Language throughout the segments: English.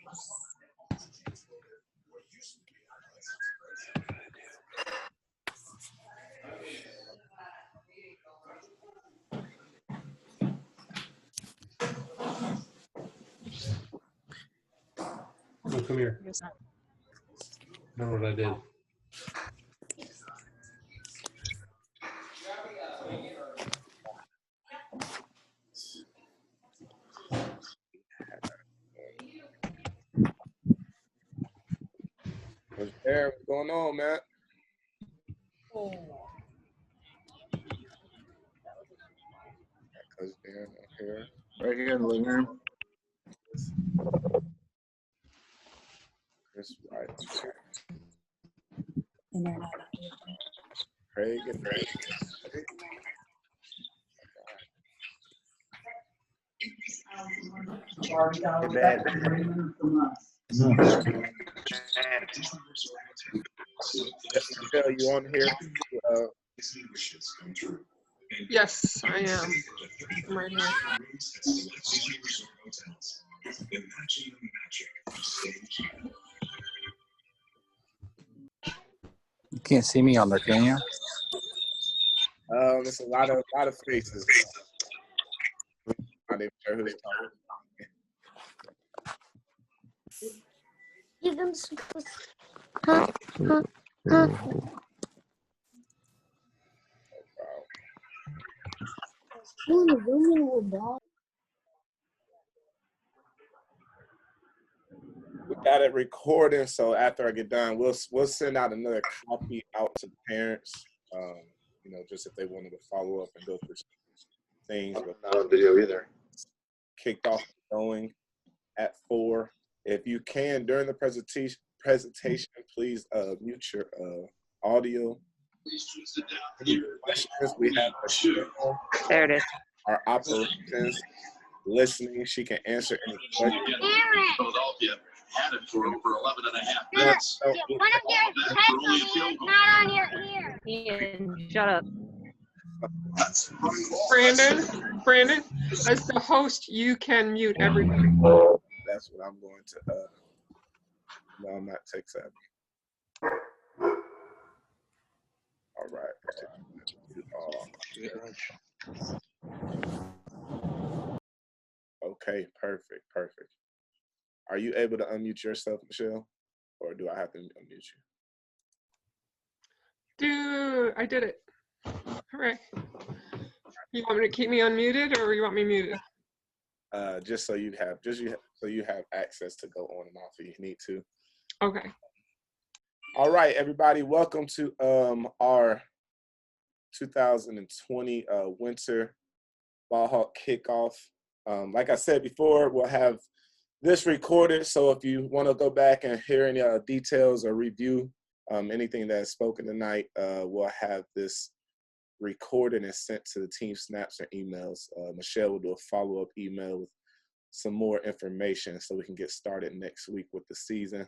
Oh, come here. Remember what I did. What's there? What's going on, man? Cause Darren here. Right here in the living room. Chris White. Craig and Craig. Michelle, you on here? Yes, I am. I'm right here. You can't see me on there, can you? There's a lot of faces. Not even sure who's talking. We got it recording, so after I get done, we'll send out another copy out to the parents. You know, just if they wanted to follow up and go through things. Not on video either. Kickoff going at 4. If you can during the presentation, please mute your audio. Any questions we have? There it is. Our operations listening. She can answer any questions. Philadelphia had it for over 11 and a half minutes. One of your headphones not on your ear. Ian, shut up. Brandon, as the host, you can mute everybody. That's what I'm going to. No, I'm not tech savvy. All right. Okay, perfect. Are you able to unmute yourself, Michelle, or do I have to unmute you? Dude, I did it. Hooray. You want me to keep me unmuted or you want me muted? Just so you have access to go on and off if you need to. Okay. All right, everybody, welcome to our 2020 winter Ballhogg kickoff. Like I said before, we'll have this recorded, so if you want to go back and hear any details or review anything that's spoken tonight, we'll have this recorded and sent to the team snaps and emails. Michelle will do a follow-up email with some more information so we can get started next week with the season.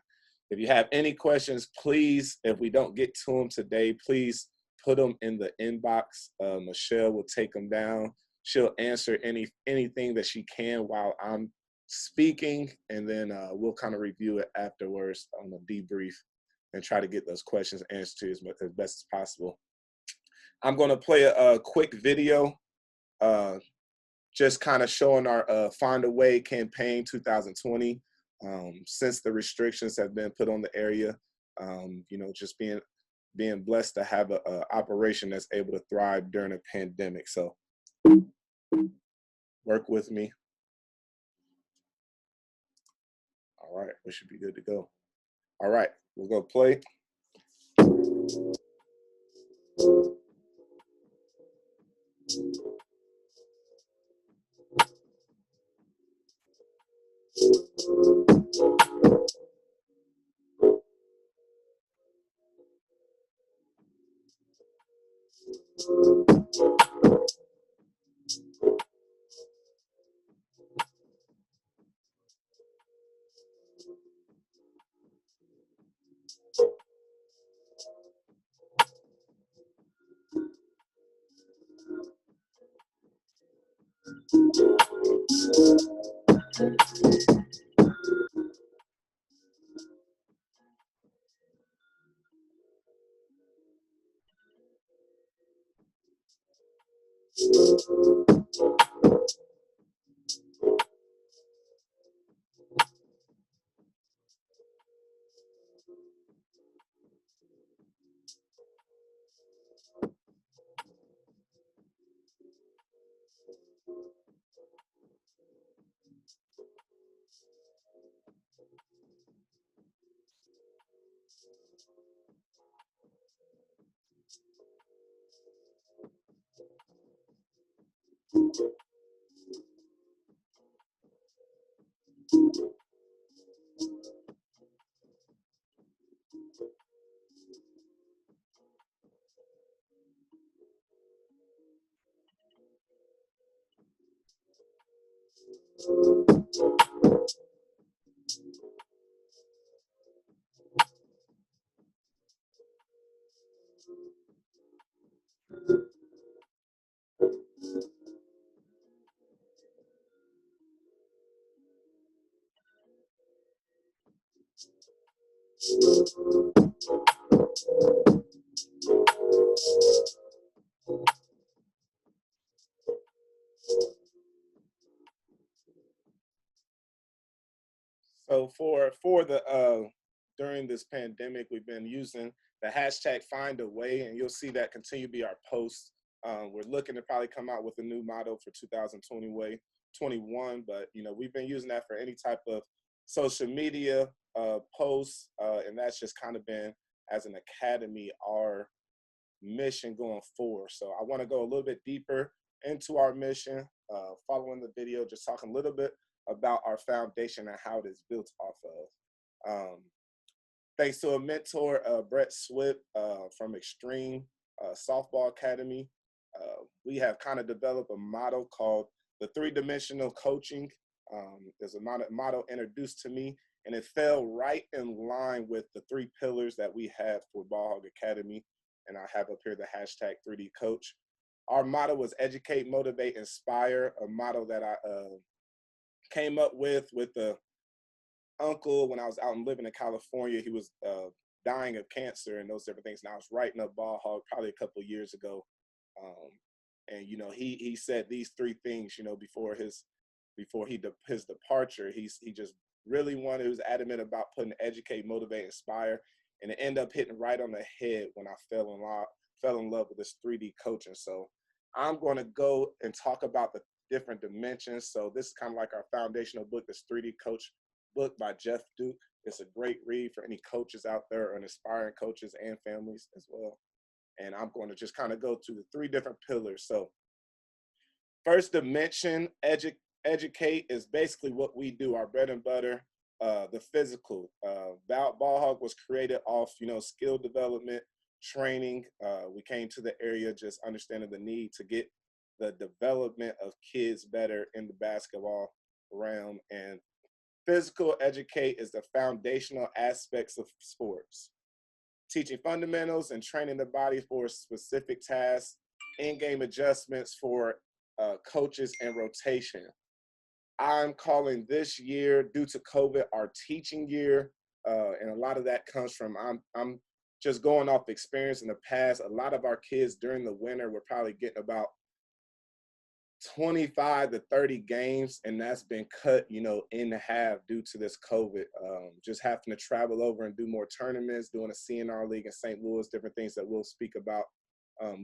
If you have any questions, please, if we don't get to them today, please put them in the inbox. Michelle will take them down. She'll answer anything that she can while I'm speaking, and then we'll kind of review it afterwards on a debrief and try to get those questions answered as best as possible. I'm going to play a quick video just kind of showing our Find a Way campaign 2020. Since the restrictions have been put on the area, you know, just being blessed to have an operation that's able to thrive during a pandemic. So work with me. All right, we should be good to go. All right, we'll go play. So for the during this pandemic, we've been using the hashtag Find a Way, and you'll see that continue to be our post. We're looking to probably come out with a new motto for 2021, but we've been using that for any type of social media posts, and that's just kind of been, as an academy, our mission going forward. So I want to go a little bit deeper into our mission, following the video, just talking a little bit about our foundation and how it is built off of. Thanks to a mentor, Brett Swift from Extreme Softball Academy, we have kind of developed a model called the three-dimensional coaching. There's a model introduced to me, and it fell right in line with the 3 pillars that we have for Ballhogg Academy. And I have up here the hashtag 3D Coach. Our motto was educate, motivate, inspire, a motto that I came up with the uncle when I was out and living in California. He was dying of cancer and those different things. And I was writing up Ballhogg probably a couple of years ago. And he said these 3 things, before his departure. He just really wanted, he was adamant about putting educate, motivate, inspire, and it ended up hitting right on the head when I fell in love with this 3D coaching. So I'm going to go and talk about the different dimensions. So this is kind of like our foundational book, this 3D Coach book by Jeff Duke. It's a great read for any coaches out there and aspiring coaches and families as well. And I'm going to just kind of go to the 3 different pillars. So first dimension, educate, is basically what we do, our bread and butter, the physical. Ballhogg was created off, skill development, training. We came to the area just understanding the need to get the development of kids better in the basketball realm. And physical educate is the foundational aspects of sports, teaching fundamentals and training the body for specific tasks, in-game adjustments for coaches and rotation. I'm calling this year, due to COVID, our teaching year, and a lot of that comes from, I'm just going off experience in the past. A lot of our kids during the winter were probably getting about 25 to 30 games, and that's been cut, in half due to this COVID. Just having to travel over and do more tournaments, doing a CNR league in St. Louis, different things that we'll speak about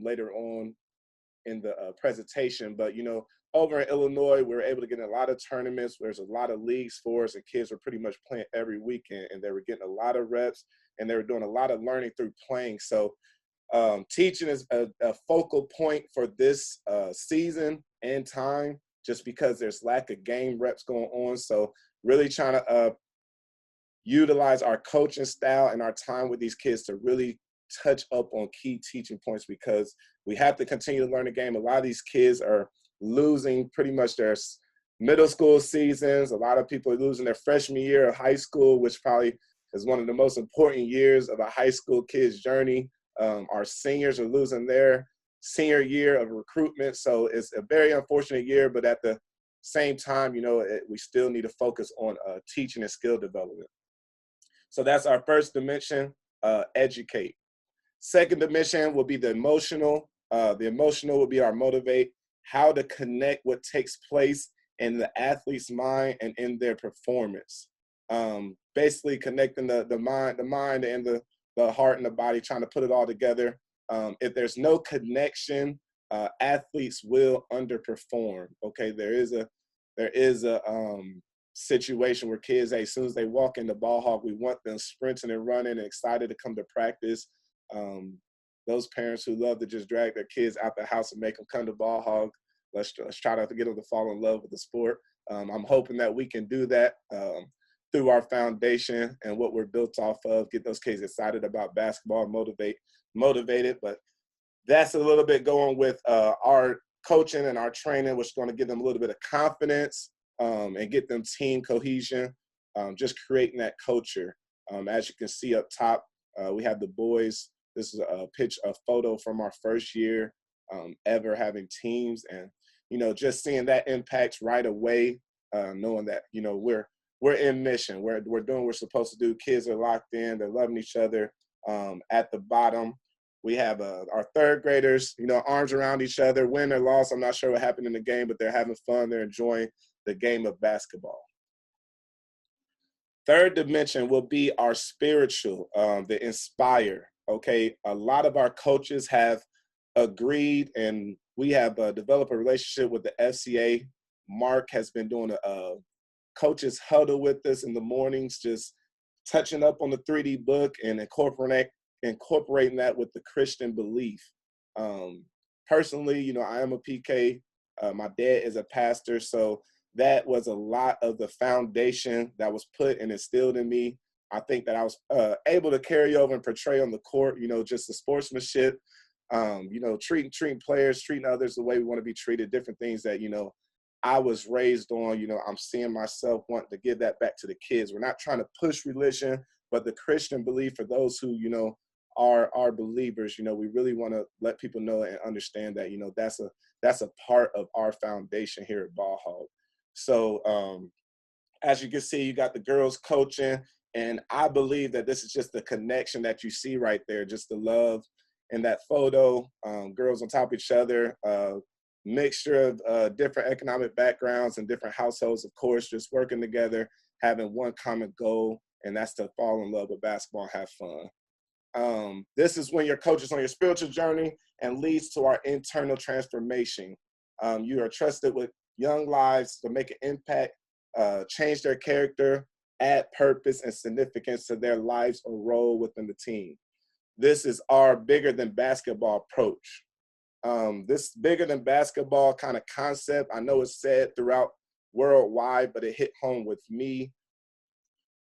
later on in the presentation. But over in Illinois, we were able to get in a lot of tournaments. There's a lot of leagues for us, and kids were pretty much playing every weekend, and they were getting a lot of reps, and they were doing a lot of learning through playing. So teaching is a focal point for this season and time, just because there's lack of game reps going on. So really trying to utilize our coaching style and our time with these kids to really touch up on key teaching points, because we have to continue to learn the game. A lot of these kids are losing pretty much their middle school seasons. A lot of people are losing their freshman year of high school, which probably is one of the most important years of a high school kid's journey. Our seniors are losing their senior year of recruitment. So it's a very unfortunate year, but at the same time, we still need to focus on teaching and skill development. So that's our first dimension, educate. Second dimension will be the emotional. The emotional will be our motivate. how to connect what takes place in the athlete's mind and in their performance. Basically connecting the mind and the heart and the body, trying to put it all together. If there's no connection, athletes will underperform. Okay, there is a situation where kids, as soon as they walk into Ballhogg, we want them sprinting and running and excited to come to practice. Those parents who love to just drag their kids out the house and make them come to Ballhogg, let's try to get them to fall in love with the sport. I'm hoping that we can do that through our foundation and what we're built off of, get those kids excited about basketball, motivated. But that's a little bit going with our coaching and our training, which is going to give them a little bit of confidence and get them team cohesion, just creating that culture. As you can see up top, we have the boys. This is a photo from our first year ever having teams, and just seeing that impact right away, knowing that we're in mission, we're doing what we're supposed to do. Kids are locked in, they're loving each other. At the bottom, we have our third graders, arms around each other, win or loss. I'm not sure what happened in the game, but they're having fun. They're enjoying the game of basketball. Third dimension will be our spiritual, the inspire. Okay, a lot of our coaches have agreed, and we have developed a relationship with the FCA. Mark has been doing a coaches huddle with us in the mornings, just touching up on the 3D book and incorporating that with the Christian belief. Personally, I am a PK. My dad is a pastor, so that was a lot of the foundation that was put and instilled in me. I think that I was able to carry over and portray on the court, just the sportsmanship, treating players, treating others the way we want to be treated, different things that, I was raised on. I'm seeing myself wanting to give that back to the kids. We're not trying to push religion, but the Christian belief for those who, are believers, we really want to let people know and understand that, that's a part of our foundation here at Ballhogg. So as you can see, you got the girls coaching, and I believe that this is just the connection that you see right there, just the love in that photo, girls on top of each other, mixture of different economic backgrounds and different households, of course, just working together, having one common goal, and that's to fall in love with basketball and have fun. This is when your coach is on your spiritual journey and leads to our internal transformation. You are trusted with young lives to make an impact, change their character, add purpose and significance to their lives or role within the team. This is our bigger than basketball approach. This bigger than basketball kind of concept, I know it's said throughout worldwide, but it hit home with me.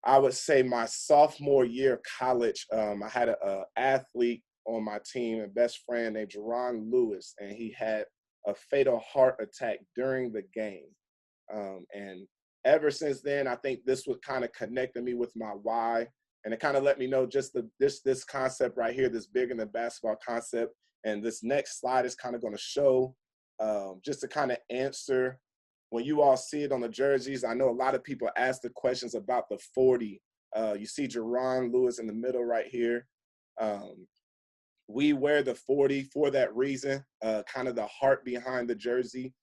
I would say my sophomore year of college, I had an athlete on my team, a best friend named Jerron Lewis, and he had a fatal heart attack during the game. And ever since then, I think this was kind of connecting me with my why, and it kind of let me know just this concept right here, this bigger than basketball concept. And this next slide is kind of going to show just to kind of answer when you all see it on the jerseys. I know a lot of people ask the questions about the 40. You see Jerron Lewis in the middle right here. We wear the 40 for that reason, kind of the heart behind the jersey.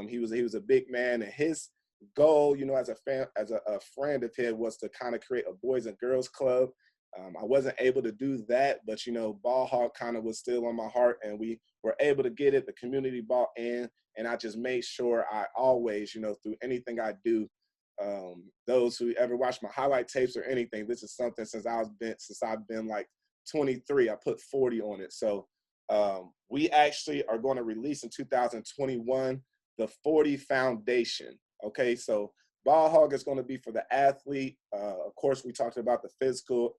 He was a big man, and his goal, as a friend of his, was to kind of create a boys and girls club. I wasn't able to do that, but Ballhogg kind of was still on my heart, and we were able to get it. The community bought in, and I just made sure I always, through anything I do, those who ever watch my highlight tapes or anything, this is something since I've been like 23, I put 40 on it. So we actually are going to release in 2021 the 40 Foundation. Okay, so Ballhogg is going to be for the athlete. Of course, we talked about the physical.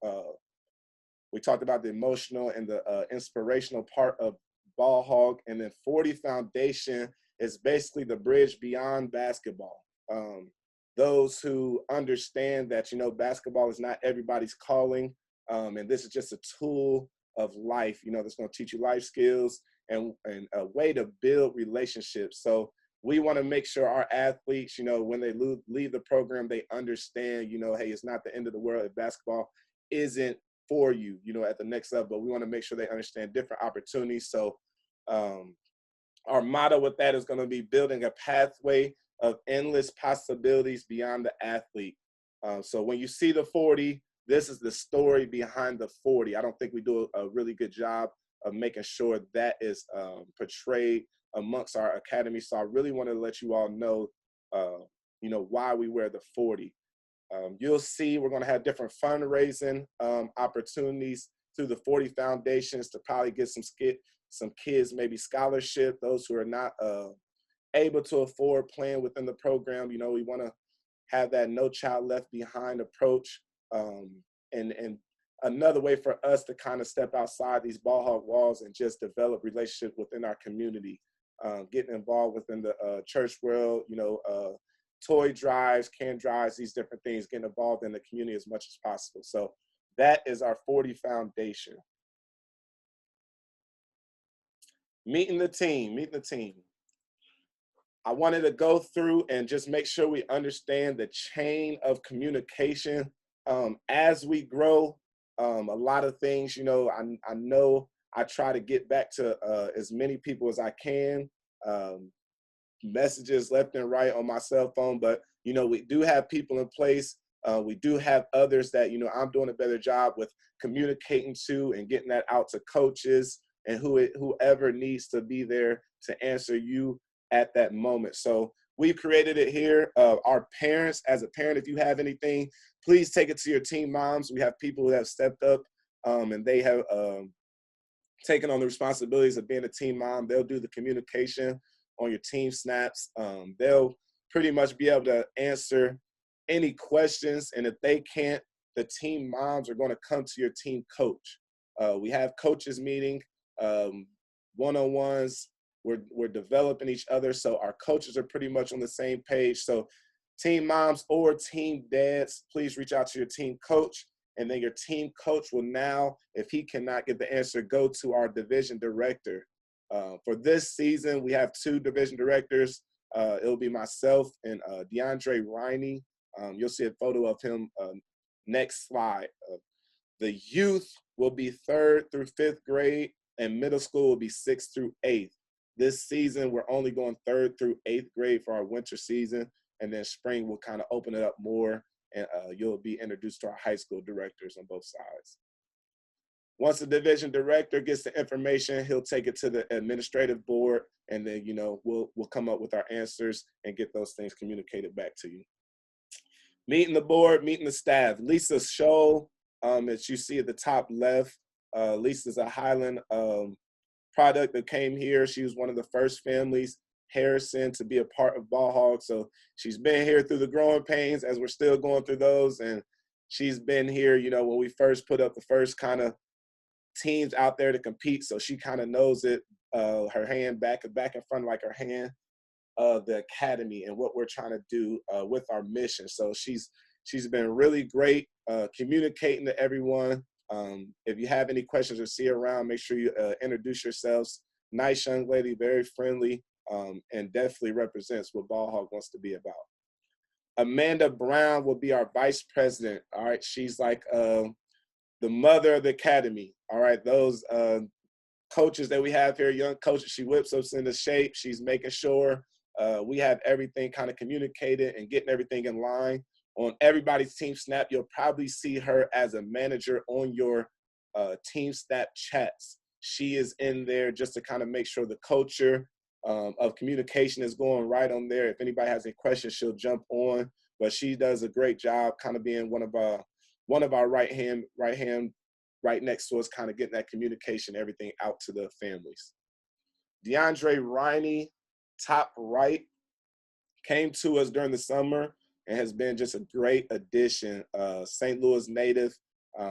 We talked about the emotional and the inspirational part of Ballhogg. And then 40 Foundation is basically the bridge beyond basketball. Those who understand that, basketball is not everybody's calling. And this is just a tool of life, that's going to teach you life skills and a way to build relationships. So we want to make sure our athletes, when they leave the program, they understand, hey, it's not the end of the world if basketball isn't for you, at the next level. But we want to make sure they understand different opportunities. So Our motto with that is going to be building a pathway of endless possibilities beyond the athlete. So when you see the 40, this is the story behind the 40. I don't think we do a really good job of making sure that is portrayed amongst our academy. So I really want to let you all know, why we wear the 40. You'll see we're going to have different fundraising opportunities through the 40 foundations to probably get some kids maybe scholarship, those who are not able to afford playing within the program. We want to have that no child left behind approach, and another way for us to kind of step outside these Ballhogg walls and just develop relationships within our community, getting involved within the church world, toy drives, can drives, these different things, getting involved in the community as much as possible. So that is our 40 foundation. Meeting the team. I wanted to go through and just make sure we understand the chain of communication as we grow. A lot of things, I know I try to get back to as many people as I can. Messages left and right on my cell phone, but we do have people in place. We do have others that I'm doing a better job with communicating to and getting that out to coaches and whoever needs to be there to answer you at that moment. So we've created it here. Our parents, as a parent, if you have anything, please take it to your team moms. We have people who have stepped up and they have taken on the responsibilities of being a team mom. They'll do the communication on your team snaps. They'll pretty much be able to answer any questions. And if they can't, the team moms are going to come to your team coach. We have coaches meeting, one-on-ones. We're developing each other. So our coaches are pretty much on the same page. So team moms or team dads, please reach out to your team coach. And then your team coach will now, if he cannot get the answer, go to our division director. For this season, we have 2 division directors. It'll be myself and DeAndre Riney. You'll see a photo of him next slide. The youth will be 3rd through 5th grade, and middle school will be 6th through 8th. This season, we're only going 3rd through 8th grade for our winter season, and then spring will kind of open it up more, and you'll be introduced to our high school directors on both sides. Once the division director gets the information, he'll take it to the administrative board, and then, we'll come up with our answers and get those things communicated back to you. Meeting the board, meeting the staff. Lisa Scholl, as you see at the top left, Lisa's a Highland product that came here. She was one of the first families, Harrison, to be a part of Ballhogg. So she's been here through the growing pains as we're still going through those. And she's been here, when we first put up the first kind of teams out there to compete. So she kind of knows it, her hand back in front, like her hand of the academy and what we're trying to do with our mission. So she's been really great communicating to everyone. If you have any questions or see her around, make sure you introduce yourselves. Nice young lady, very friendly, and definitely represents what Ballhogg wants to be about. Amanda Brown will be our vice president. All right, she's like the mother of the academy. All right, those coaches that we have here, young coaches, she whips us into shape. She's making sure we have everything kind of communicated and getting everything in line. On everybody's team snap, you'll probably see her as a manager on your team snap chats. She is in there just to kind of make sure the culture of communication is going right on there. If anybody has any questions, she'll jump on. But she does a great job kind of being one of our right hand right next to us, kind of getting that communication, everything out to the families. DeAndre Riney, top right, came to us during the summer and has been just a great addition. St. Louis native,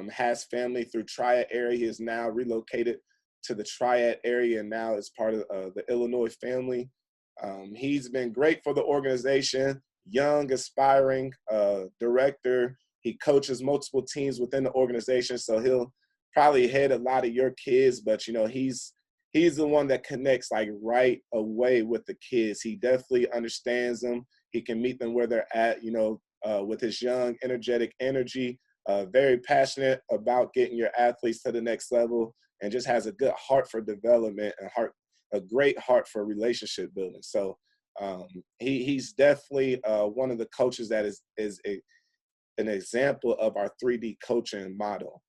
has family through Triad area. He is now relocated to the Triad area and now is part of the Illinois family. He's been great for the organization, young, aspiring director. He coaches multiple teams within the organization, so he'll probably head a lot of your kids, but he's the one that connects like right away with the kids. He definitely understands them. He can meet them where they're at, with his young, energetic energy, very passionate about getting your athletes to the next level, and just has a good heart for development and a great heart for relationship building. So he's definitely one of the coaches that is an example of our 3D coaching model.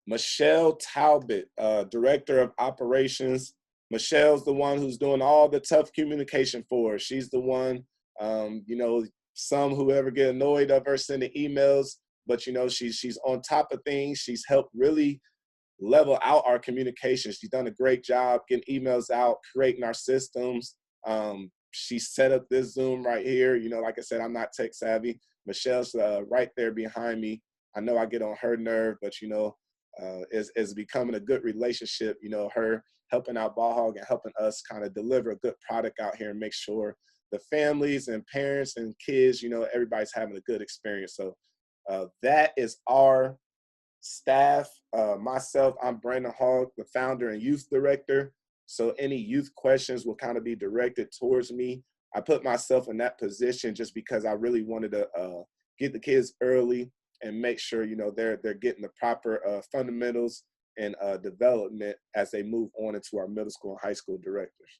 Michelle Talbot, Director of Operations. Michelle's the one who's doing all the tough communication for us. She's the one, you know, whoever get annoyed of her sending emails, but, you know, she's on top of things. She's helped really level out our communication. She's done a great job getting emails out, creating our systems. She set up this Zoom right here. You know, like I said, I'm not tech savvy. Michelle's right there behind me. I know I get on her nerve, but, you know, is becoming a good relationship, you know, her helping out Ballhogg and helping us kind of deliver a good product out here and make sure the families and parents and kids, you know, everybody's having a good experience. So that is our staff. Myself, I'm Brandon Hogg, the founder and youth director. So any youth questions will kind of be directed towards me. I put myself in that position just because I really wanted to get the kids early and make sure, you know, they're getting the proper fundamentals and development as they move on into our middle school and high school directors.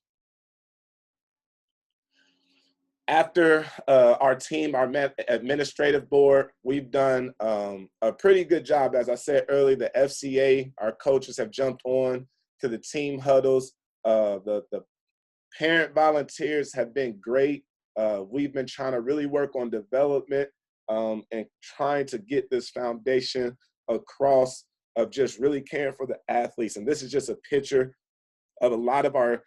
After our team, our administrative board, we've done a pretty good job. As I said earlier, the FCA, our coaches have jumped on to the team huddles. The parent volunteers have been great. We've been trying to really work on development and trying to get this foundation across of just really caring for the athletes. And this is just a picture of a lot of our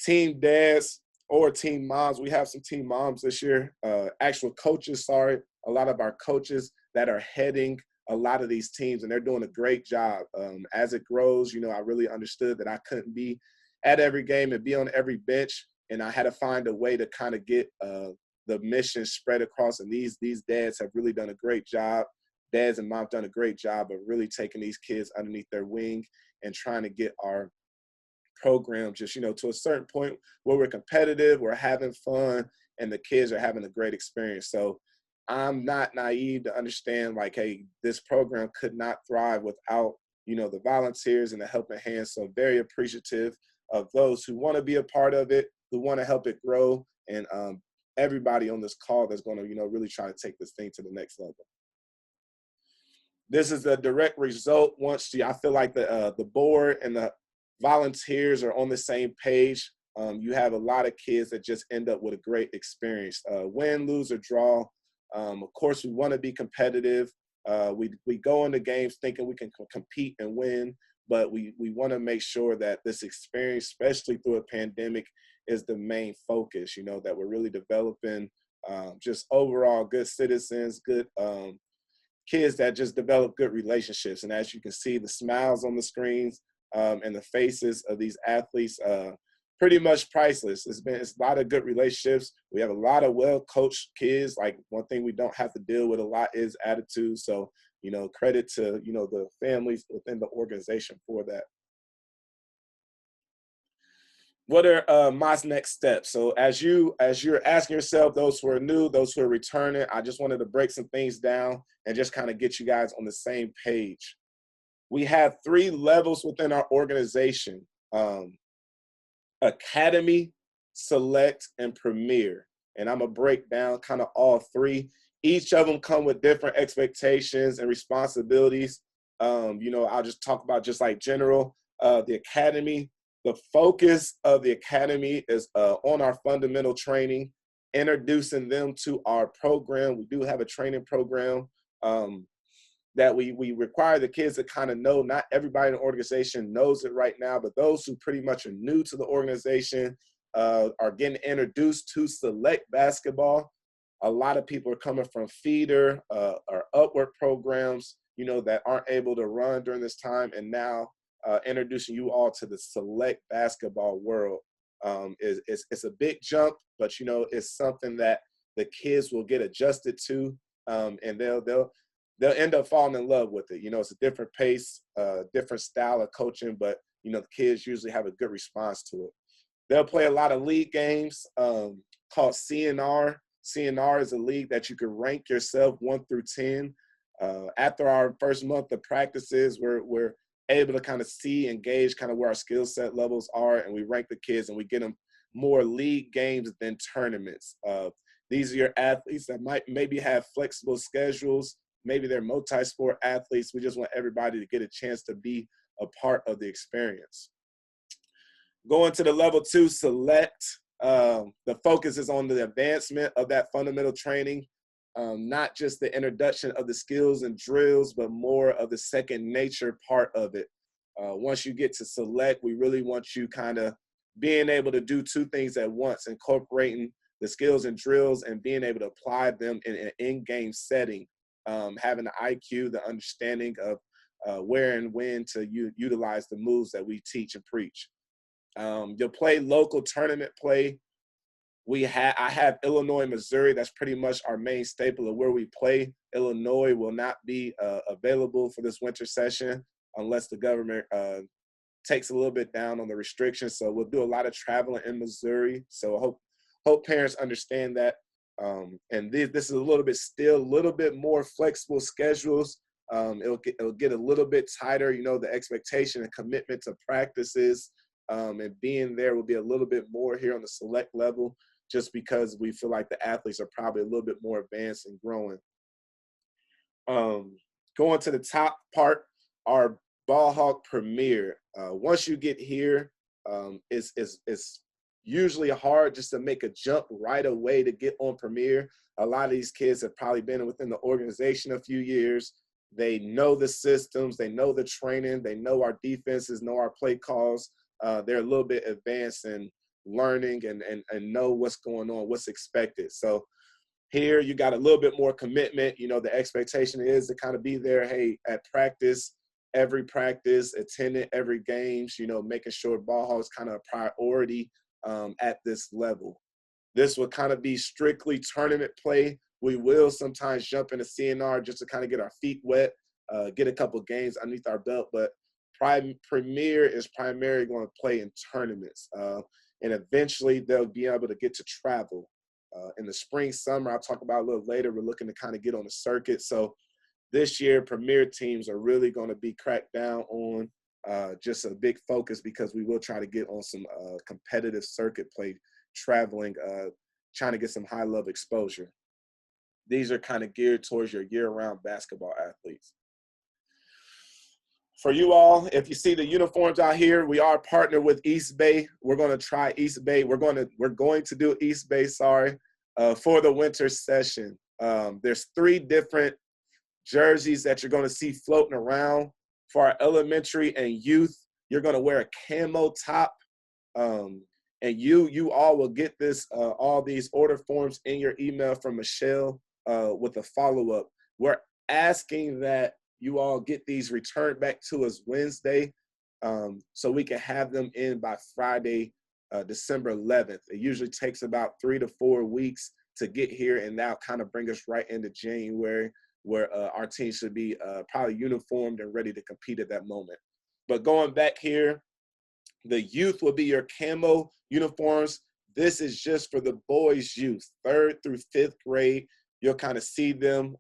team dads or team moms. We have some team moms this year, actual coaches, sorry, a lot of our coaches that are heading a lot of these teams, and they're doing a great job. As it grows, you know, I really understood that I couldn't be at every game and be on every bench, and I had to find a way to kind of get the mission spread across, and these dads have really done a great job. Dads and moms done a great job of really taking these kids underneath their wing and trying to get our program just, you know, to a certain point where we're competitive, we're having fun, and the kids are having a great experience. So I'm not naive to understand, like, hey, this program could not thrive without, you know, the volunteers and the helping hands. So very appreciative of those who want to be a part of it, who want to help it grow, and everybody on this call that's going to, you know, really try to take this thing to the next level. This is a direct result. Once I feel like the board and the volunteers are on the same page, you have a lot of kids that just end up with a great experience. Win, lose, or draw. Of course, we want to be competitive. We go into games thinking we can compete and win, but we want to make sure that this experience, especially through a pandemic, is the main focus, you know, that we're really developing just overall good citizens, good kids that just develop good relationships. And as you can see, the smiles on the screens and the faces of these athletes, pretty much priceless. It's a lot of good relationships. We have a lot of well-coached kids. Like, one thing we don't have to deal with a lot is attitude. So, you know, credit to, you know, the families within the organization for that. What are my next steps? So as you're asking yourself, those who are new, those who are returning, I just wanted to break some things down and just kind of get you guys on the same page. We have 3 levels within our organization: Academy, Select, and Premier. And I'm gonna break down kind of all 3. Each of them come with different expectations and responsibilities. You know, I'll just talk about just like general, the Academy. The focus of the Academy is on our fundamental training, introducing them to our program. We do have a training program that we require the kids to kind of know. Not everybody in the organization knows it right now, but those who pretty much are new to the organization are getting introduced to Select basketball. A lot of people are coming from feeder or upward programs, you know, that aren't able to run during this time, and now introducing you all to the Select basketball world. It's a big jump, but, you know, it's something that the kids will get adjusted to, and they'll end up falling in love with it. You know, it's a different pace, different style of coaching, but, you know, the kids usually have a good response to it. They'll play a lot of league games called CNR. CNR is a league that you can rank yourself 1 through 10. After our first month of practices, we're able to kind of see and gauge kind of where our skill set levels are, and we rank the kids and we get them more league games than tournaments. These are your athletes that might maybe have flexible schedules. Maybe they're multi-sport athletes. We just want everybody to get a chance to be a part of the experience. Going to the level 2 select, the focus is on the advancement of that fundamental training, not just the introduction of the skills and drills, but more of the second nature part of it. Once you get to select, we really want you kind of being able to do 2 things at once, incorporating the skills and drills and being able to apply them in an in-game setting, having the IQ, the understanding of where and when to utilize the moves that we teach and preach. You'll play local tournament play. I have Illinois, Missouri. That's pretty much our main staple of where we play. Illinois will not be available for this winter session unless the government takes a little bit down on the restrictions. So we'll do a lot of traveling in Missouri. So hope parents understand that. And this is a little bit more flexible schedules. It'll get a little bit tighter. You know, the expectation and commitment to practices and being there will be a little bit more here on the select level, just because we feel like the athletes are probably a little bit more advanced and growing. Going to the top part, our Ballhogg Premier. Once you get here, it's usually hard just to make a jump right away to get on Premier. A lot of these kids have probably been within the organization a few years. They know the systems, they know the training, they know our defenses, know our play calls. They're a little bit advanced in learning and know what's going on, what's expected. So here you got a little bit more commitment. You know, the expectation is to kind of be there, hey, at practice, every practice, attending every games, you know, making sure Ballhogg is kind of a priority at this level. This will kind of be strictly tournament play. We will sometimes jump into CNR just to kind of get our feet wet, get a couple games underneath our belt, but Premier is primarily going to play in tournaments. And eventually they'll be able to get to travel. In the spring, summer, I'll talk about a little later, we're looking to kind of get on the circuit. So this year, Premier teams are really going to be cracked down on, just a big focus, because we will try to get on some competitive circuit play, traveling, trying to get some high-level exposure. These are kind of geared towards your year-round basketball athletes. For you all, if you see the uniforms out here, we are partnered with East Bay. We're going to try East Bay. We're going to do East Bay, for the winter session. There's 3 different jerseys that you're going to see floating around. For our elementary and youth, you're going to wear a camo top. And you all will get this, all these order forms in your email from Michelle with a follow-up. We're asking that you all get these returned back to us Wednesday, so we can have them in by Friday, December 11th. It usually takes about 3 to 4 weeks to get here, and that'll kind of bring us right into January, where our team should be probably uniformed and ready to compete at that moment. But going back here, the youth will be your camo uniforms. This is just for the boys' youth, 3rd through 5th grade. You'll kind of see them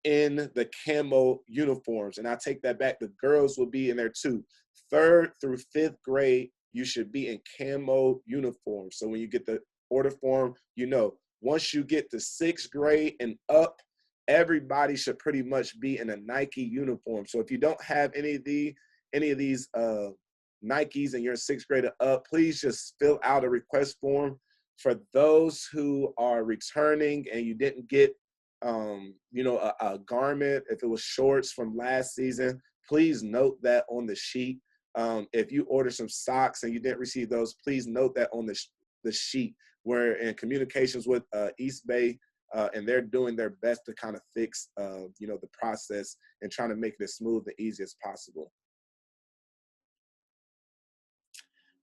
in the camo uniforms. And I take that back. The girls will be in there too. 3rd through 5th grade, you should be in camo uniforms. So when you get the order form, you know, once you get to 6th grade and up, everybody should pretty much be in a Nike uniform. So if you don't have any of these Nikes and you're 6th grade or up, please just fill out a request form. For those who are returning and you didn't get a garment, if it was shorts from last season, please note that on the sheet. If you order some socks and you didn't receive those, please note that on the sheet. We're in communications with East Bay, and they're doing their best to kind of fix, the process and trying to make it as smooth and easy as possible.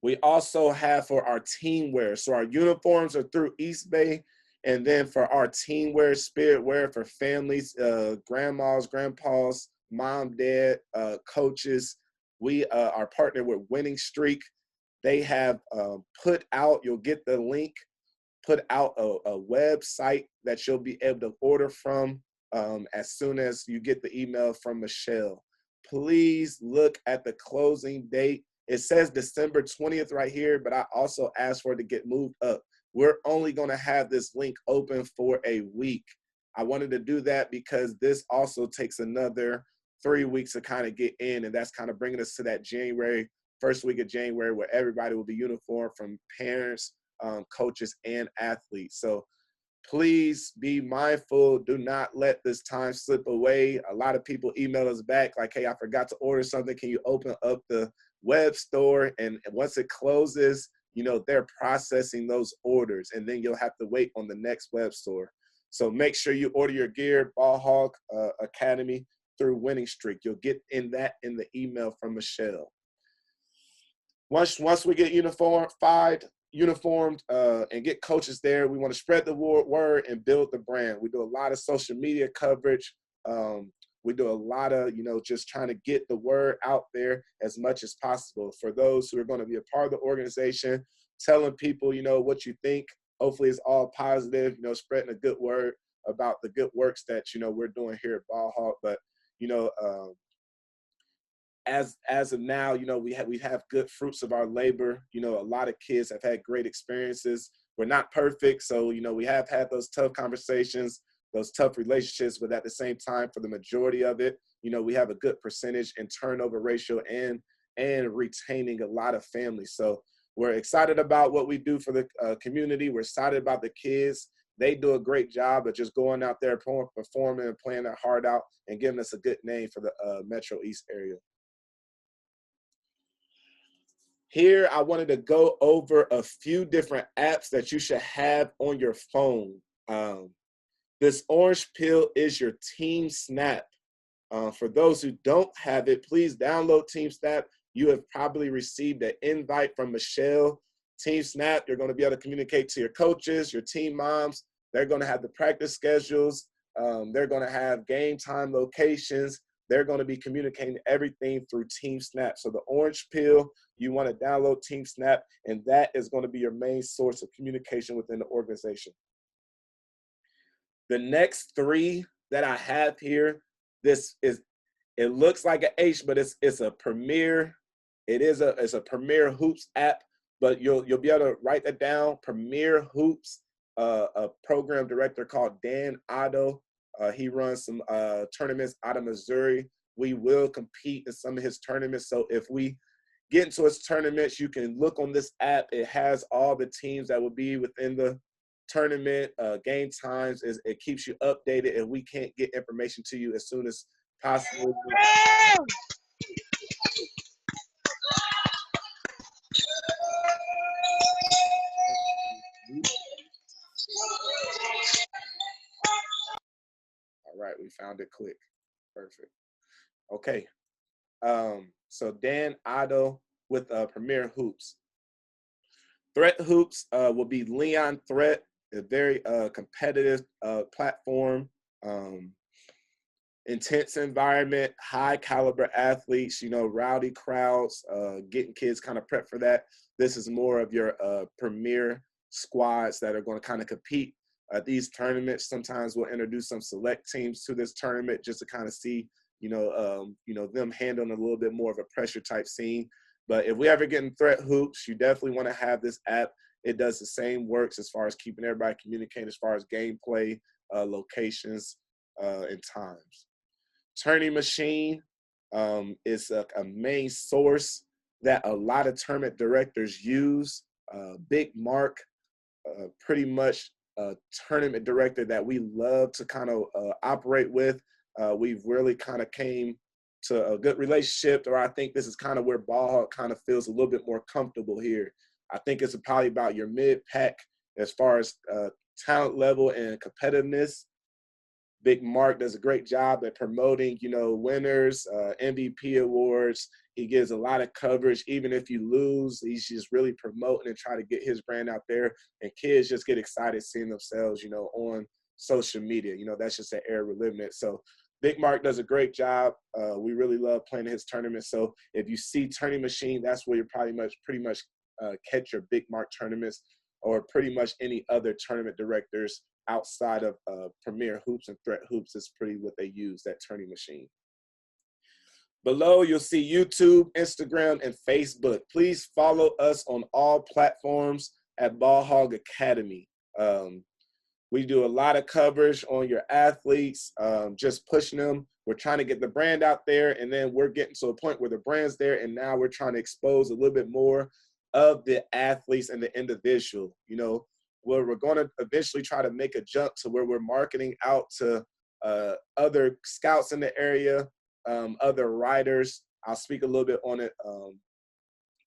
We also have for our team wear. So our uniforms are through East Bay. And then for our team wear, spirit wear for families, grandmas, grandpas, mom, dad, coaches, we are partnered with Winning Streak. They have put out, you'll get the link, put out a website that you'll be able to order from as soon as you get the email from Michelle. please look at the closing date. It says December 20th right here, but I also asked for it to get moved up. We're only going to have this link open for a week. I wanted to do that because this also takes another 3 weeks to kind of get in, and that's kind of bringing us to that first week of January, where everybody will be uniform, from parents, coaches, and athletes. So please be mindful. Do not let this time slip away. A lot of people email us back like, hey, I forgot to order something. Can you open up the web store? And once it closes, you know, they're processing those orders, and then you'll have to wait on the next web store. So make sure you order your gear, Ballhogg Academy, through Winning Streak. You'll get in the email from Michelle. Once we get uniformed and get coaches there, we want to spread the word and build the brand. We do a lot of social media coverage. We do a lot of, you know, just trying to get the word out there as much as possible. For those who are going to be a part of the organization, telling people, you know, what you think. Hopefully it's all positive, you know, spreading a good word about the good works that, you know, we're doing here at Ballhogg. But, you know, as of now, you know, we have good fruits of our labor. You know, a lot of kids have had great experiences. We're not perfect. So, you know, we have had those tough conversations, those tough relationships, but at the same time, for the majority of it, you know, we have a good percentage in turnover ratio and retaining a lot of families. So we're excited about what we do for the community. We're excited about the kids. They do a great job of just going out there, performing and playing their heart out and giving us a good name for the Metro East area. Here, I wanted to go over a few different apps that you should have on your phone. This orange pill is your Team Snap. For those who don't have it, please download Team Snap. You have probably received an invite from Michelle. Team Snap, you're going to be able to communicate to your coaches, your team moms. They're going to have the practice schedules. They're going to have game time locations. They're going to be communicating everything through Team Snap. So the orange pill, you want to download Team Snap, and that is going to be your main source of communication within the organization. The next three that I have here, it looks like an H, but it's a Premier. It's a Premier Hoops app, but you'll be able to write that down. Premier Hoops, a program director called Dan Otto. He runs some tournaments out of Missouri. We will compete in some of his tournaments. So if we get into his tournaments, you can look on this app. It has all the teams that will be within the tournament, game times. It keeps you updated, and we can't get information to you as soon as possible. All right, we found it quick. Perfect. Okay. So Dan Otto with Premier Hoops. Threat Hoops will be Leon Threat, a very competitive platform, intense environment, high caliber athletes, you know, rowdy crowds, getting kids kind of prepped for that. This is more of your premier squads that are going to kind of compete at these tournaments. Sometimes we'll introduce some select teams to this tournament just to kind of see, you know, them handling a little bit more of a pressure type scene. But if we ever get in Threat Hoops, you definitely want to have this app. It does the same works as far as keeping everybody communicating as far as gameplay, locations, and times. Tourney Machine is a main source that a lot of tournament directors use. Big Mark, pretty much a tournament director that we love to kind of operate with. We've really kind of came to a good relationship, or I think this is kind of where Ballhogg kind of feels a little bit more comfortable here. I think it's probably about your mid-pack as far as talent level and competitiveness. Big Mark does a great job at promoting, you know, winners, MVP awards. He gives a lot of coverage. Even if you lose, he's just really promoting and try to get his brand out there. And kids just get excited seeing themselves, you know, on social media. You know, that's just the era we're living in. So Big Mark does a great job. We really love playing his tournament. So if you see Tourney Machine, that's where you're pretty much catch your Big Mark tournaments, or pretty much any other tournament directors outside of Premier Hoops and Threat Hoops is pretty what they use, that Tourney Machine. Below, you'll see YouTube, Instagram, and Facebook. Please follow us on all platforms at Ballhogg Academy. We do a lot of coverage on your athletes, just pushing them. We're trying to get the brand out there, and then we're getting to a point where the brand's there, and now we're trying to expose a little bit more of the athletes and the individual. You know, where we're going to eventually try to make a jump to where we're marketing out to other scouts in the area, other riders. I'll speak a little bit on it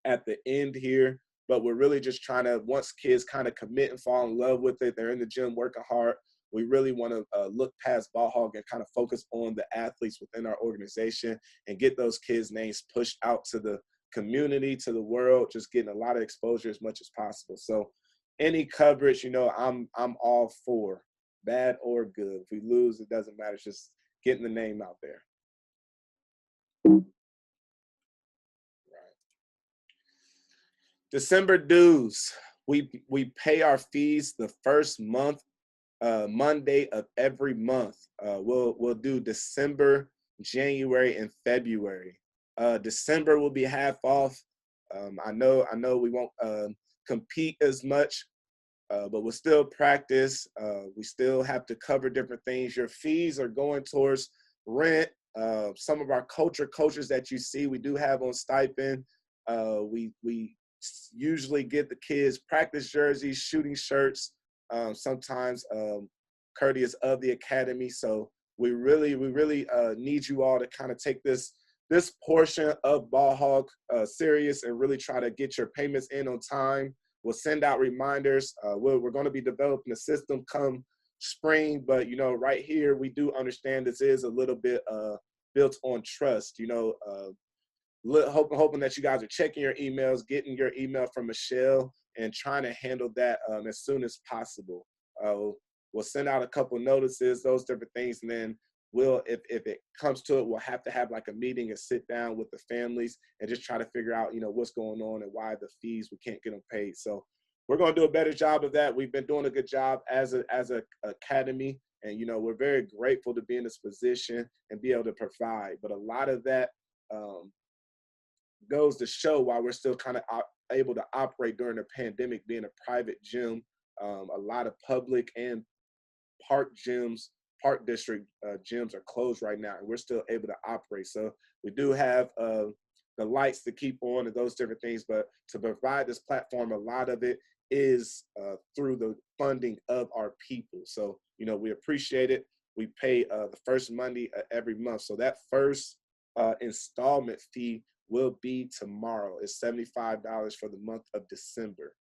at the end here, but we're really just trying to, once kids kind of commit and fall in love with it, they're in the gym working hard, we really want to look past Ballhogg and kind of focus on the athletes within our organization and get those kids' names pushed out to the community, to the world, just getting a lot of exposure as much as possible. So any coverage, you know, I'm all for, bad or good. If we lose, it doesn't matter. It's just getting the name out there. December dues. We pay our fees the first month, Monday of every month. We'll do December, January, and February. December will be half off. I know we won't compete as much, but we'll still practice. We still have to cover different things. Your fees are going towards rent. Some of our coaches that you see, we do have on stipend. We usually get the kids practice jerseys, shooting shirts, sometimes courteous of the academy. So we really need you all to kind of take this portion of Ballhogg serious and really try to get your payments in on time. We'll send out reminders. We're going to be developing a system come spring, but you know, right here we do understand this is a little bit built on trust. You know, hoping that you guys are checking your emails, getting your email from Michelle, and trying to handle that as soon as possible. We'll send out a couple notices, those different things, and then if it comes to it, we'll have to have like a meeting and sit down with the families and just try to figure out, you know, what's going on and why the fees, we can't get them paid. So we're going to do a better job of that. We've been doing a good job as a academy, and you know, we're very grateful to be in this position and be able to provide. But a lot of that goes to show why we're still kind of able to operate during the pandemic, being a private gym. A lot of public and park district gyms are closed right now, and we're still able to operate. So we do have the lights to keep on and those different things, but to provide this platform, a lot of it is through the funding of our people. So, you know, we appreciate it. We pay the first Monday every month. So that first installment fee will be tomorrow. It's $75 for the month of December.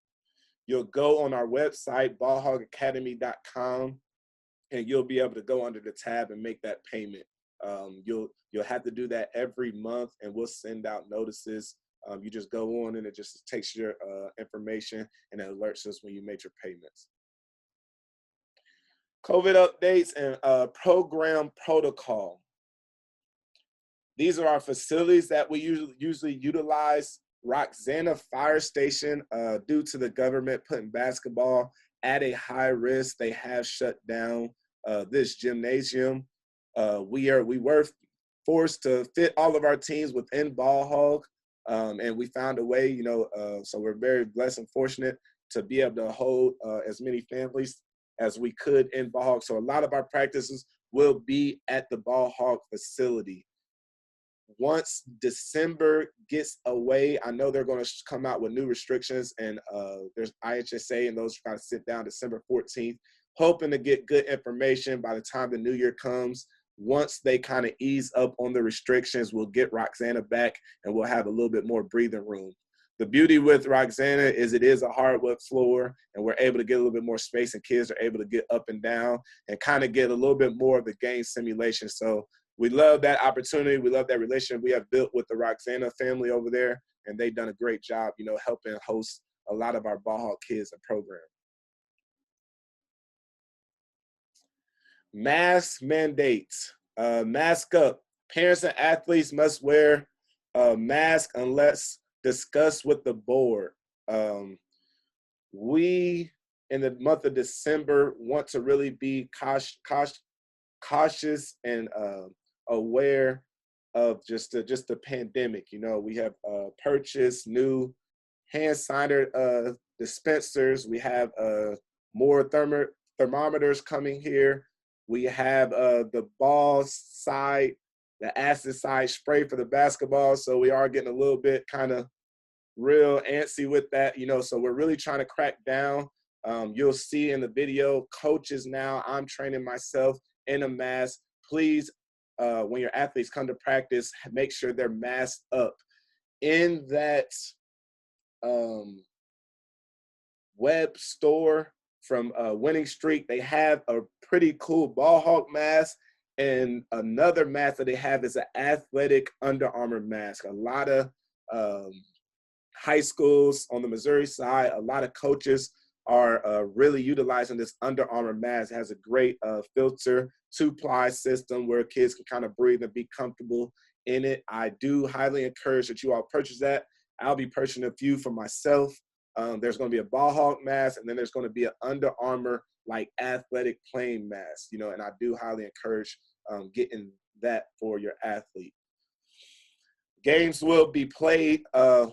You'll go on our website, ballhoggacademy.com, and you'll be able to go under the tab and make that payment. You'll have to do that every month, and we'll send out notices. You just go on, and it just takes your information and it alerts us when you make your payments. COVID updates and program protocol. These are our facilities that we usually utilize. Roxana Fire Station, due to the government putting basketball at a high risk, they have shut down this gymnasium. We were forced to fit all of our teams within Ballhogg, and we found a way, you know, so we're very blessed and fortunate to be able to hold as many families as we could in Ballhogg. So a lot of our practices will be at the Ballhogg facility. Once December gets away, I know they're going to come out with new restrictions, and there's IHSA, and those got to sit down December 14th, hoping to get good information by the time the new year comes. Once they kind of ease up on the restrictions, we'll get Roxana back, and we'll have a little bit more breathing room. The beauty with Roxana is it is a hardwood floor, and we're able to get a little bit more space, and kids are able to get up and down and kind of get a little bit more of the game simulation. So we love that opportunity. We love that relationship we have built with the Roxana family over there, and they've done a great job, you know, helping host a lot of our Ballhogg kids and program. Mask mandates. Mask up. Parents and athletes must wear a mask unless discussed with the board. We, in the month of December, want to really be cautious and aware of just the pandemic. You know, we have purchased new hand sanitizer dispensers. We have more thermometers coming here. We have the ball side, the acid side spray for the basketball. So we are getting a little bit kind of real antsy with that, you know, so we're really trying to crack down. You'll see in the video, coaches now, I'm training myself in a mask. Please, when your athletes come to practice, make sure they're masked up. In that web store from Winning Streak, they have a pretty cool Ballhogg mask, and another mask that they have is an athletic Under Armour mask. A lot of high schools on the Missouri side, a lot of coaches are really utilizing this Under Armour mask. It has a great filter, 2-ply system where kids can kind of breathe and be comfortable in it. I do highly encourage that you all purchase that. I'll be purchasing a few for myself. There's going to be a Ballhogg mask, and then there's going to be an Under Armour like athletic playing mask, you know, and I do highly encourage getting that for your athlete. Games will be played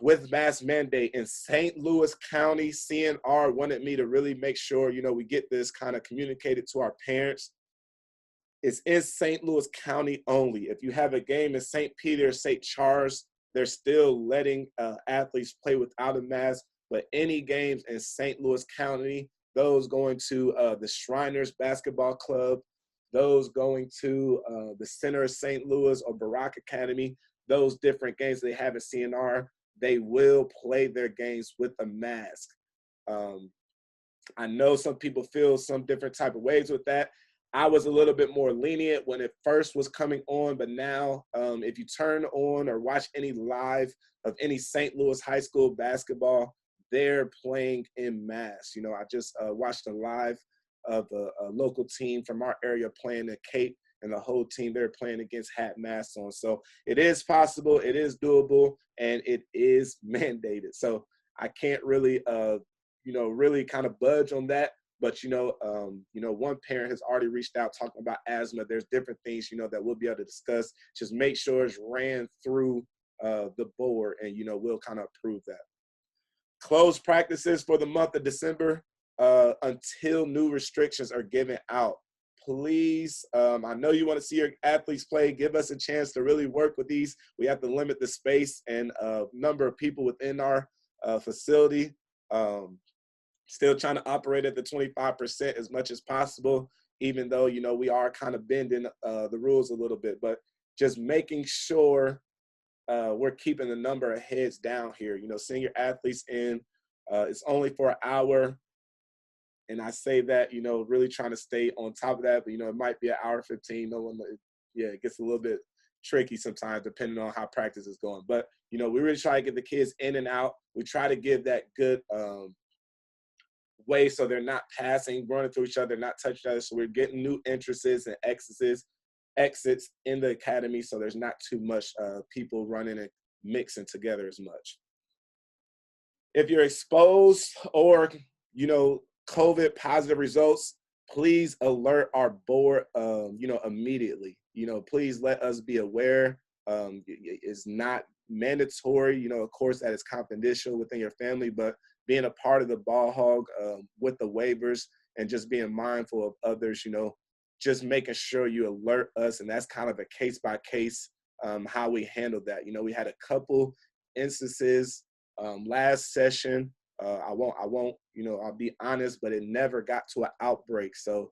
with mask mandate in St. Louis County. CNR wanted me to really make sure, you know, we get this kind of communicated to our parents. It's in St. Louis County only. If you have a game in St. Peter, St. Charles, they're still letting athletes play without a mask. But any games in St. Louis County, those going to the Shriners Basketball Club, those going to the Center of St. Louis or Barack Academy, those different games they have at CNR, they will play their games with a mask. I know some people feel some different type of ways with that. I was a little bit more lenient when it first was coming on, but now if you turn on or watch any live of any St. Louis high school basketball, they're playing in masks. You know, I just watched a live of a local team from our area playing at Cape, and the whole team they're playing against had masks on. So it is possible, it is doable, and it is mandated. So I can't really, you know, really kind of budge on that. But, you know, one parent has already reached out talking about asthma. There's different things, you know, that we'll be able to discuss. Just make sure it's ran through the board, and, you know, we'll kind of approve that. Closed practices for the month of December until new restrictions are given out. Please, I know you want to see your athletes play. Give us a chance to really work with these. We have to limit the space and number of people within our facility. Still trying to operate at the 25% as much as possible, even though, you know, we are kind of bending the rules a little bit. But just making sure we're keeping the number of heads down here. You know, senior athletes in, it's only for an hour. And I say that, you know, really trying to stay on top of that, but, you know, it might be an hour 15. No one, yeah, it gets a little bit tricky sometimes depending on how practice is going. But, you know, we really try to get the kids in and out. We try to give that good way so they're not passing, running through each other, not touching each other. So we're getting new entrances and exits in the academy, so there's not too much people running and mixing together as much. If you're exposed or, you know, COVID positive results, please alert our board, you know, immediately. You know, please let us be aware. It's not mandatory, you know, of course, that is confidential within your family, but being a part of the Ballhogg with the waivers and just being mindful of others, you know, just making sure you alert us. And that's kind of a case by case how we handle that. You know, we had a couple instances last session. I won't, you know, I'll be honest, but it never got to an outbreak. So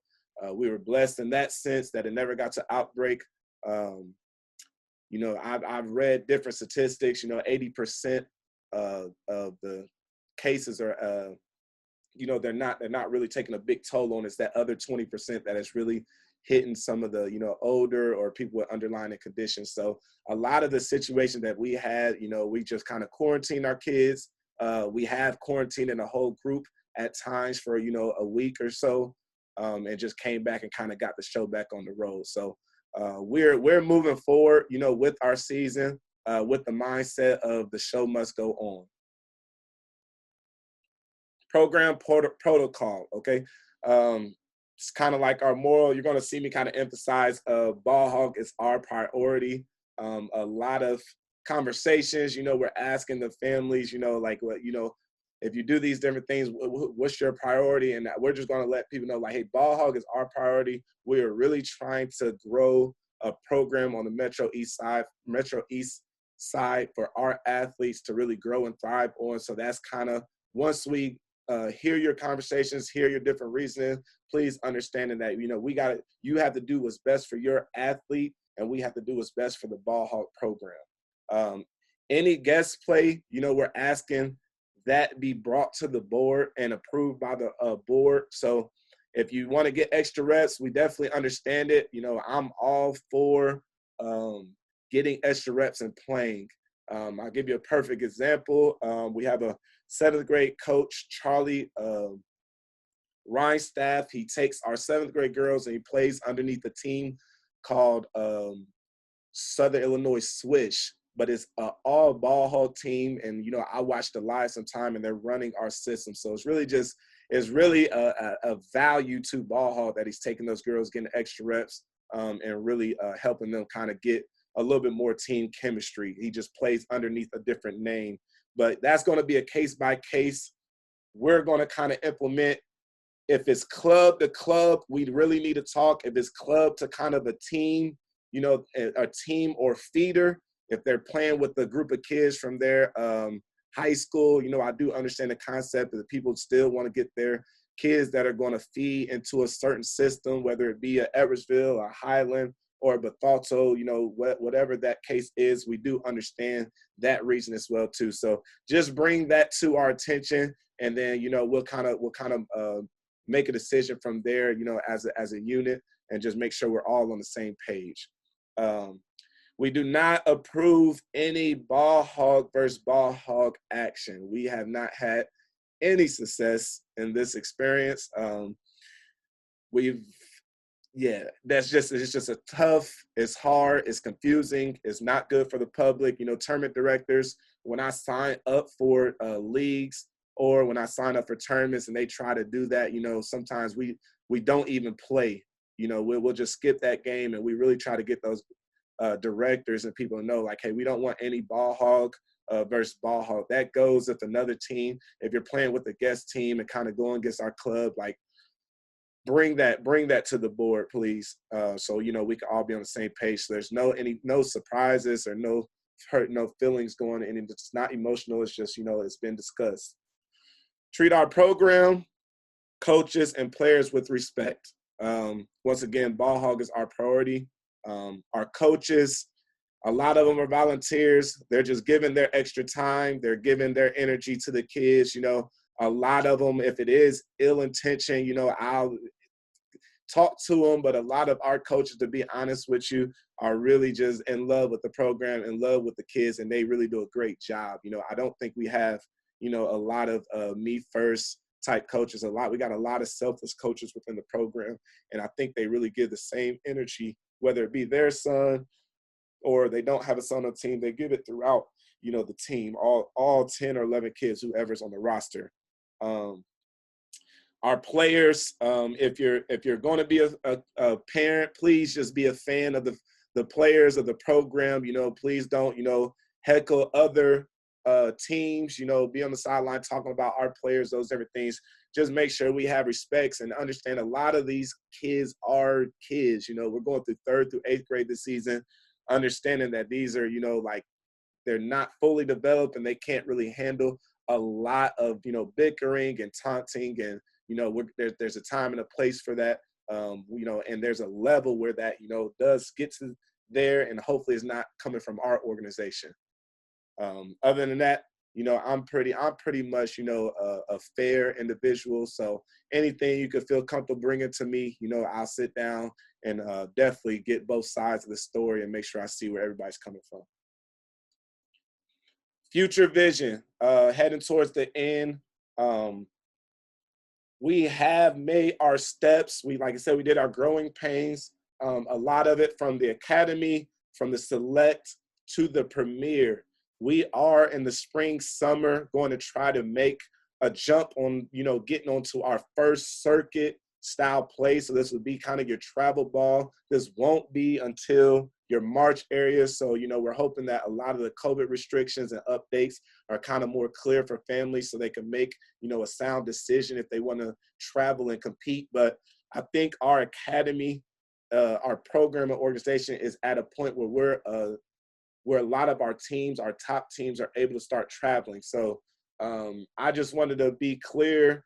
we were blessed in that sense that it never got to outbreak. You know, I've read different statistics, you know, 80% of the cases are, you know, they're not really taking a big toll on. It's that other 20% that is really hitting some of the, you know, older or people with underlying conditions. So a lot of the situations that we had, you know, we just kind of quarantined our kids. We have quarantined in a whole group at times for, you know, a week or so, and just came back and kind of got the show back on the road. So we're moving forward, you know, with our season, with the mindset of the show must go on. Program protocol, okay? It's kind of like our moral. You're going to see me kind of emphasize Ballhogg is our priority. a lot of conversations. You know, we're asking the families, you know, like what, you know, if you do these different things, what's your priority? And we're just going to let people know, like, hey, Ballhogg is our priority. We are really trying to grow a program on the Metro East side for our athletes to really grow and thrive on. So that's kind of, once we hear your conversations, hear your different reasoning, please understanding that, you know, you have to do what's best for your athlete, and we have to do what's best for the Ballhogg program. Any guest play, you know, we're asking that be brought to the board and approved by the board. So if you want to get extra reps, we definitely understand it. You know, I'm all for getting extra reps and playing. I'll give you a perfect example. We have a 7th grade coach, Charlie Reinstaff. He takes our 7th grade girls and he plays underneath a team called Southern Illinois Swish. But it's an all Ballhogg team, and you know, I watched the live sometime, and they're running our system. So it's really a value to Ballhogg that he's taking those girls, getting extra reps, and really helping them kind of get a little bit more team chemistry. He just plays underneath a different name, but that's going to be a case by case. We're going to kind of implement. If it's club to club, we really need to talk. If it's club to kind of a team, you know, a team or feeder. If they're playing with a group of kids from their high school, you know, I do understand the concept that people still want to get their kids that are going to feed into a certain system, whether it be a Edwardsville, a Highland, or a Bethalto, you know, whatever that case is, we do understand that reason as well too. So just bring that to our attention, and then, you know, we'll kind of make a decision from there, you know, as a unit, and just make sure we're all on the same page. We do not approve any Ballhogg versus Ballhogg action. We have not had any success in this experience. It's just a tough, it's hard, it's confusing, it's not good for the public. You know, tournament directors, when I sign up for leagues or when I sign up for tournaments and they try to do that, you know, sometimes we don't even play. You know, we'll just skip that game, and we really try to get those directors and people know, like, hey, we don't want any Ballhogg versus Ballhogg. That goes with another team. If you're playing with a guest team and kind of going against our club, like, bring that to the board, please. So, you know, we can all be on the same page. So there's no surprises or no hurt, no feelings going in. It's not emotional. It's just, you know, it's been discussed. Treat our program, coaches, and players with respect. Once again, Ballhogg is our priority. Our coaches, a lot of them are volunteers. They're just giving their extra time. They're giving their energy to the kids. You know, a lot of them, if it is ill intention, you know, I'll talk to them. But a lot of our coaches, to be honest with you, are really just in love with the program, in love with the kids, and they really do a great job. You know, I don't think we have, you know, a lot of me first type coaches. We got a lot of selfless coaches within the program, and I think they really give the same energy, whether it be their son or they don't have a son on the team. They give it throughout, you know, the team, all 10 or 11 kids, whoever's on the roster. Our players, if you're going to be a parent, please just be a fan of the players of the program. You know, please don't, you know, heckle other teams, you know, be on the sideline talking about our players, those different things. Just make sure we have respects and understand a lot of these kids are kids. You know, we're going through 3rd through 8th grade this season, understanding that these are, you know, like, they're not fully developed and they can't really handle a lot of, you know, bickering and taunting. And, you know, there's a time and a place for that, you know, and there's a level where that, you know, does get to there, and hopefully it's not coming from our organization. Other than that, you know, I'm pretty much, you know, a fair individual. So anything you could feel comfortable bringing to me, you know, I'll sit down and definitely get both sides of the story and make sure I see where everybody's coming from. Future vision, heading towards the end. We have made our steps. Like I said, we did our growing pains. A lot of it from the academy, from the select to the premier. We are in the spring, summer going to try to make a jump on, you know, getting onto our first circuit style play. So this would be kind of your travel ball. This won't be until your March area. So, you know, we're hoping that a lot of the COVID restrictions and updates are kind of more clear for families so they can make, you know, a sound decision if they want to travel and compete. But I think our academy, our program and organization is at a point where where a lot of our teams, our top teams, are able to start traveling. So I just wanted to be clear.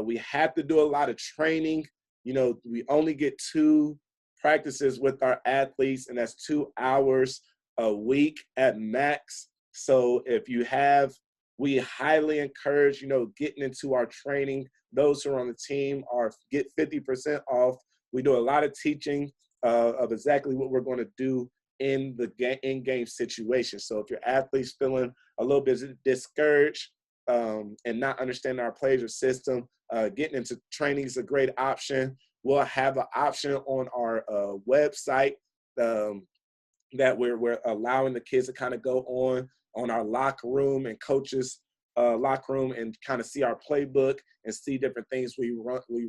We have to do a lot of training. You know, we only get 2 practices with our athletes, and that's 2 hours a week at max. So if you have, we highly encourage, you know, getting into our training. Those who are on the team get 50% off. We do a lot of teaching of exactly what we're going to do in the in-game situation. So if your athlete's feeling a little bit discouraged and not understanding our plays or system, getting into training is a great option. We'll have an option on our website that we're allowing the kids to kind of go on our locker room and coaches locker room and kind of see our playbook and see different things we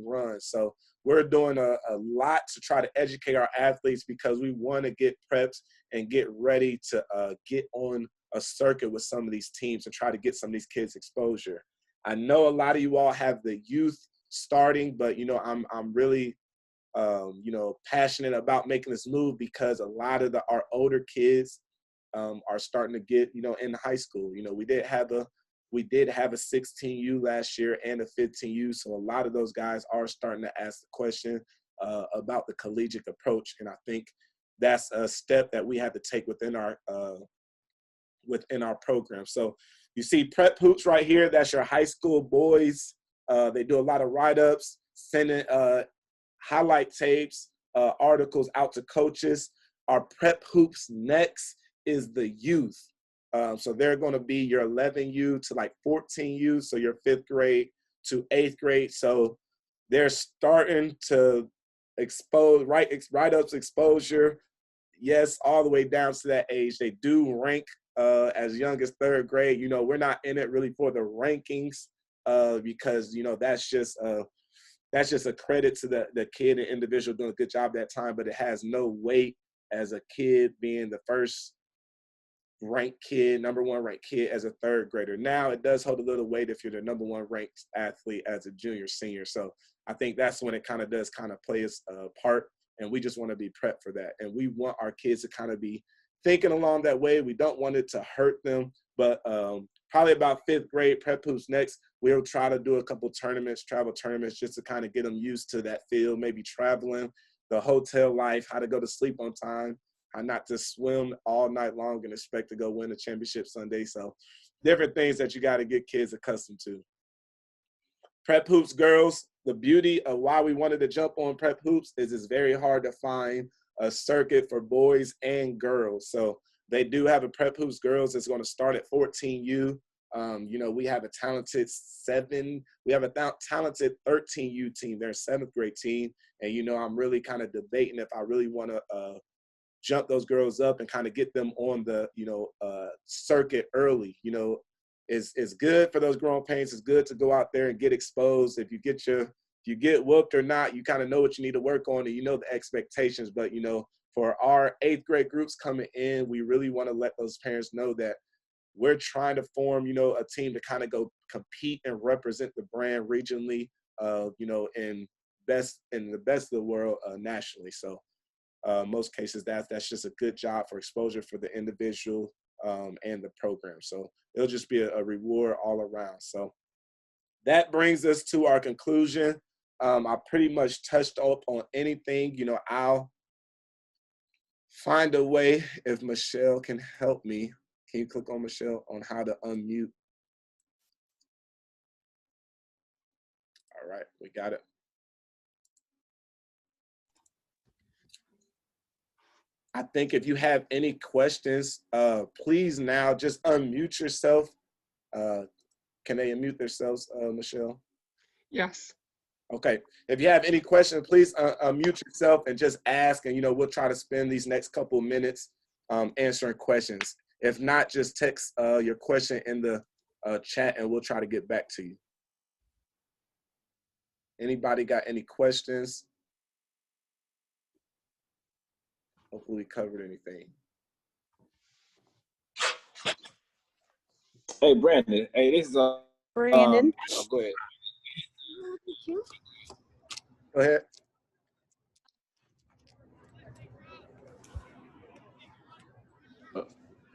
run. So we're doing a lot to try to educate our athletes because we want to get prepped and get ready to get on a circuit with some of these teams and try to get some of these kids exposure. I know a lot of you all have the youth starting, but, you know, I'm really, you know, passionate about making this move because a lot of our older kids are starting to get, you know, in high school. You know, we did have a 16U last year and a 15U. So a lot of those guys are starting to ask the question about the collegiate approach. And I think that's a step that we have to take within our program. So you see Prep Hoops right here. That's your high school boys. They do a lot of write-ups, sending highlight tapes, articles out to coaches. Our Prep Hoops next is the youth. So they're going to be your 11U to like 14U, so your 5th grade to 8th grade. So they're starting to expose, write-ups, exposure, yes, all the way down to that age. They do rank as young as 3rd grade. You know, we're not in it really for the rankings because, you know, that's just a credit to the kid and individual doing a good job that time, but it has no weight as a kid being the first ranked kid, number 1 ranked kid as a 3rd grader. Now it does hold a little weight if you're the number 1 ranked athlete as a junior, senior. So I think that's when it kind of does kind of play its part, and we just want to be prepped for that. And we want our kids to kind of be thinking along that way. We don't want it to hurt them, but probably about 5th grade, Prep Hoops next, we'll try to do a couple tournaments, travel tournaments, just to kind of get them used to that field, maybe traveling, the hotel life, how to go to sleep on time, how not to swim all night long and expect to go win a championship Sunday. So different things that you got to get kids accustomed to. Prep Hoops girls, the beauty of why we wanted to jump on Prep Hoops is it's very hard to find a circuit for boys and girls. So they do have a Prep Hoops girls that's going to start at 14U. You know, we have a talented 13U team. They're a 7th grade team. And, you know, I'm really kind of debating if I really want to jump those girls up and kind of get them on the, you know, circuit early. You know, it's good for those growing pains. It's good to go out there and get exposed. If you get whooped or not, you kind of know what you need to work on and you know the expectations. But, you know, for our 8th grade groups coming in, we really want to let those parents know that we're trying to form, you know, a team to kind of go compete and represent the brand regionally, you know, in the best of the world nationally. So most cases that's just a good job for exposure for the individual and the program. So it'll just be a reward all around. So that brings us to our conclusion. I pretty much touched up on anything. You know, I'll find a way if Michelle can help me. Can you click on Michelle on how to unmute? All right, we got it. I think if you have any questions, please now just unmute yourself. Can they unmute themselves, Michelle? Yes. Okay. If you have any questions, please unmute yourself and just ask. And, you know, we'll try to spend these next couple of minutes answering questions. If not, just text your question in the chat and we'll try to get back to you. Anybody got any questions? Hopefully we covered anything. Hey, Brandon. Hey, this is Brandon. Oh, go ahead. Go ahead.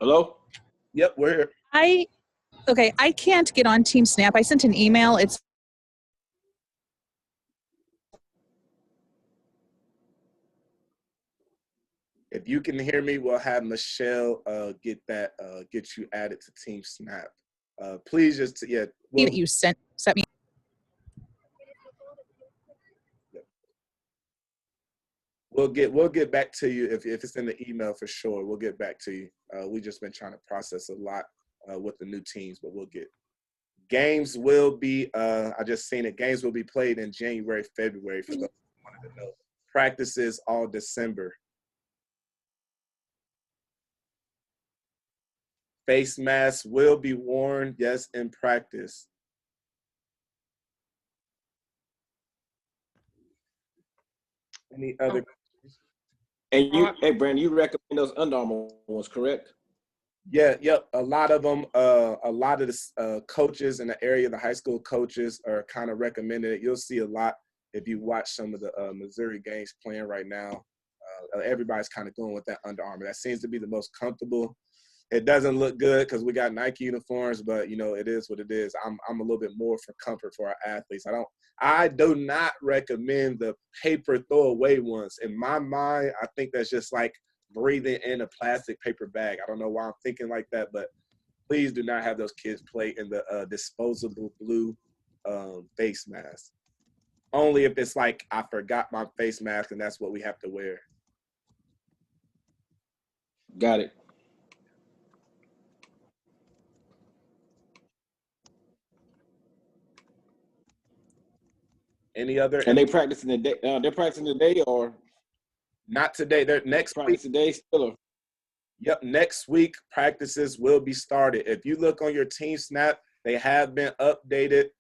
Hello? Yep, we're here. I can't get on Team Snap. I sent an email. It's If you can hear me, we'll have Michelle get you added to Team Snap. Please just that you sent me. We'll get back to you if it's in the email for sure. We'll get back to you. We just been trying to process a lot with the new teams, but we'll get. Games will be. I just seen it. Games will be played in January, February for those who wanted to know. Practices all December. Face masks will be worn, yes, in practice. Any other? And hey, Brandon, you recommend those Under Armour ones, correct? Yeah, yep. A lot of them, a lot of the coaches in the area, the high school coaches are kind of recommending it. You'll see a lot if you watch some of the Missouri games playing right now. Everybody's kind of going with that Under Armour. That seems to be the most comfortable. It doesn't look good because we got Nike uniforms, but it is what it is. I'm a little bit more for comfort for our athletes. I do not recommend the paper throwaway ones. In my mind, I think that's just like breathing in a plastic paper bag. I don't know why I'm thinking like that, but please do not have those kids play in the disposable blue face mask. Only if it's like I forgot my face mask and that's what we have to wear. Got it. Any other? And they practicing the day. They're practicing today, or not today. They're next practice week. Today still. Or? Yep, next week practices will be started. If you look on your Team Snap, they have been updated.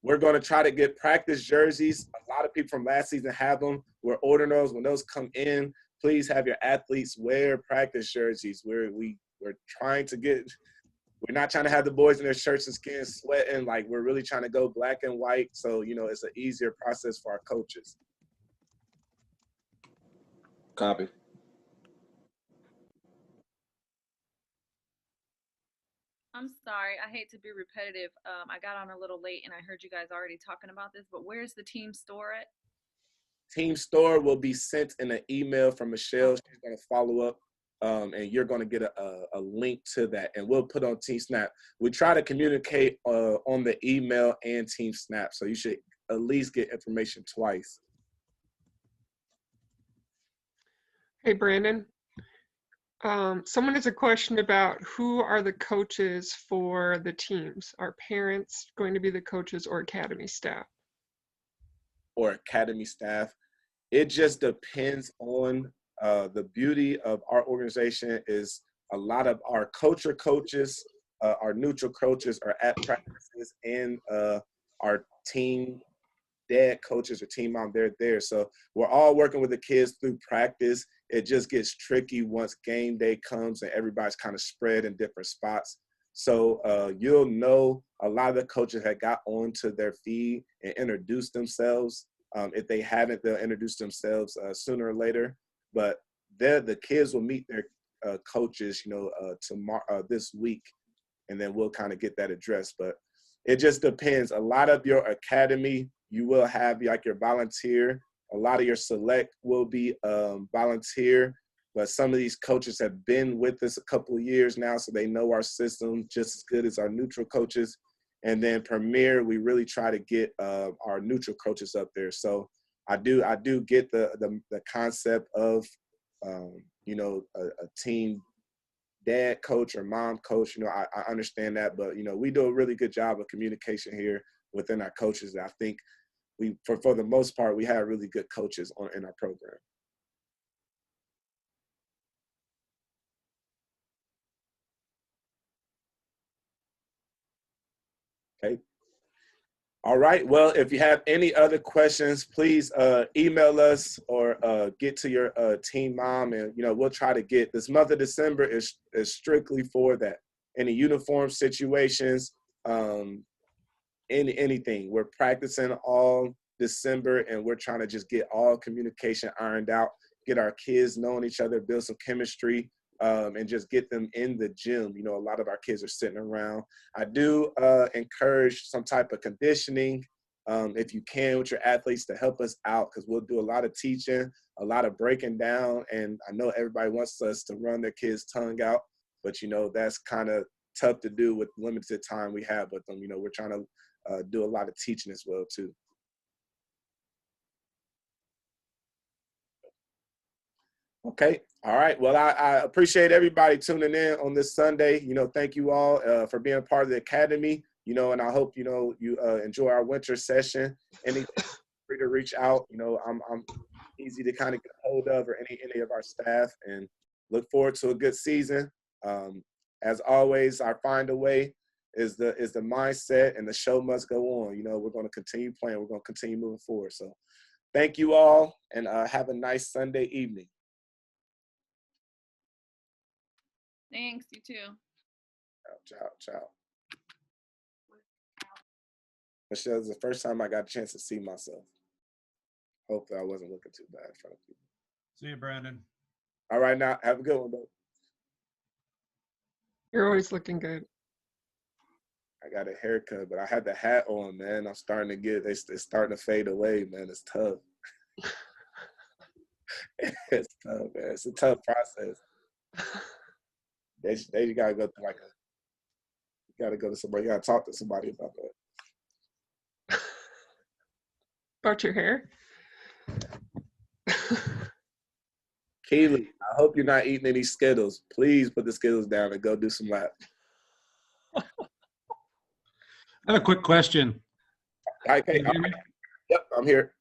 We're going to try to get practice jerseys. A lot of people from last season have them. We're ordering those. When those come in, please have your athletes wear practice jerseys. We're trying to get. We're not trying to have the boys in their shirts and skins sweating. Like, we're really trying to go black and white. So, it's an easier process for our coaches. Copy. I'm sorry. I hate to be repetitive. I got on a little late and I heard you guys already talking about this, but where's the team store at? Team store will be sent in an email from Michelle. She's going to follow up. And you're going to get a link to that, and we'll put on Team Snap. We try to communicate on the email and Team Snap, so you should at least get information twice. Hey, Brandon. Someone has a question about who are the coaches for the teams. Are parents going to be the coaches or academy staff? Or academy staff. It just depends on the beauty of our organization is a lot of our coaches, our neutral coaches are at practices, and our team dad coaches or team mom, they're there. So we're all working with the kids through practice. It just gets tricky once game day comes and everybody's kind of spread in different spots. So you'll know a lot of the coaches that got onto their feed and introduced themselves. If they haven't, they'll introduce themselves sooner or later. But the kids will meet their coaches, tomorrow, this week, and then we'll kind of get that addressed. But it just depends. A lot of your academy, you will have like your volunteer. A lot of your select will be volunteer. But some of these coaches have been with us a couple of years now, so they know our system just as good as our neutral coaches. And then Premier, we really try to get our neutral coaches up there. So I do get the concept of a team dad coach or mom coach. I understand that, but we do a really good job of communication here within our coaches. I think we for the most part we have really good coaches in our program. Okay. All right. Well, if you have any other questions, please email us or get to your team mom, and we'll try to get this month of December is strictly for that. Any uniform situations, anything. We're practicing all December, and we're trying to just get all communication ironed out, get our kids knowing each other, build some chemistry, and just get them in the gym. A lot of our kids are sitting around. I do encourage some type of conditioning, if you can, with your athletes to help us out, because we'll do a lot of teaching, a lot of breaking down, and I know everybody wants us to run their kids' tongue out, but that's kind of tough to do with limited time we have with them. We're trying to do a lot of teaching as well too. Okay. All right. Well, I appreciate everybody tuning in on this Sunday. Thank you all for being a part of the academy, and I hope, you enjoy our winter session. Anything, free to reach out. I'm easy to kind of get a hold of, or any of our staff, and look forward to a good season. As always, our find a way is the mindset, and the show must go on. We're going to continue playing. We're going to continue moving forward. So thank you all, and have a nice Sunday evening. Thanks, you too. Ciao. Michelle, it's the first time I got a chance to see myself. Hopefully I wasn't looking too bad in front of people. See you, Brandon. All right, now, have a good one, though. You're always looking good. I got a haircut, but I had the hat on, man. I'm starting to get, it's starting to fade away, man. It's tough. It's tough, man. It's a tough process. They gotta go to you gotta go to somebody. You gotta talk to somebody about that. About your hair? Keely, I hope you're not eating any Skittles. Please put the Skittles down and go do some laps. I have a quick question. Okay. Can you hear me? Yep, I'm here.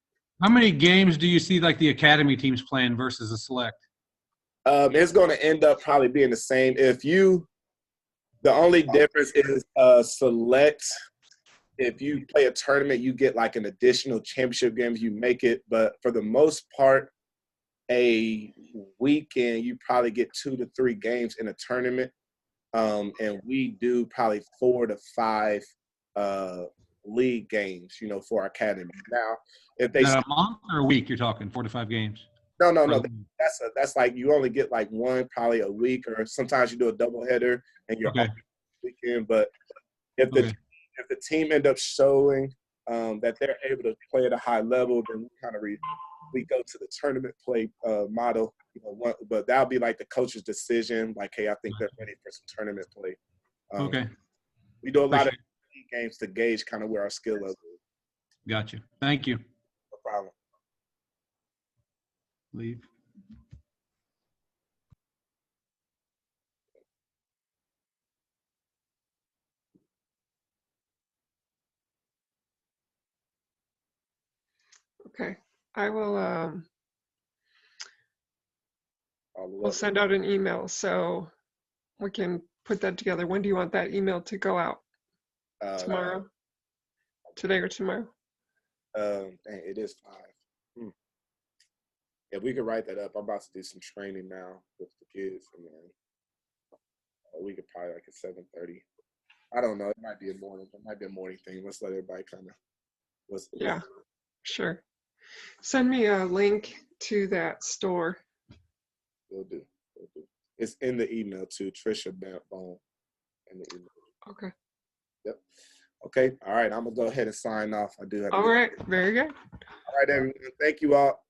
How many games do you see like the academy teams playing versus the select? It's going to end up probably being the same. The only difference is select. If you play a tournament, you get like an additional championship game if you make it. But for the most part, a weekend, you probably get 2 to 3 games in a tournament. And we do probably 4 to 5 league games, for our academy. Now, if they a month or a week, you're talking 4 to 5 games. No. That's like you only get like one probably a week, or sometimes you do a doubleheader and you're off weekend. But if the team end up showing that they're able to play at a high level, then we kind of we go to the tournament play model. But that'll be like the coach's decision. Like, hey, I think they're ready for some tournament play. We do a lot of games to gauge kind of where our skill level is. Gotcha. Thank you. No problem. Leave. Okay. I will we'll send out an email so we can put that together. When do you want that email to go out? Tomorrow? Today or tomorrow? It is 5. Yeah, we could write that up. I'm about to do some training now with the kids, and then we could probably like at 7:30. I don't know. It might be a morning. It might be a morning thing. Let's let everybody kind of. Yeah, sure. Send me a link to that store. We'll do. It's in the email too. Trisha Bone in the email. Okay. Yep. Okay. All right. I'm gonna go ahead and sign off. I do have. All right. Very good. All right, everyone. Thank you all.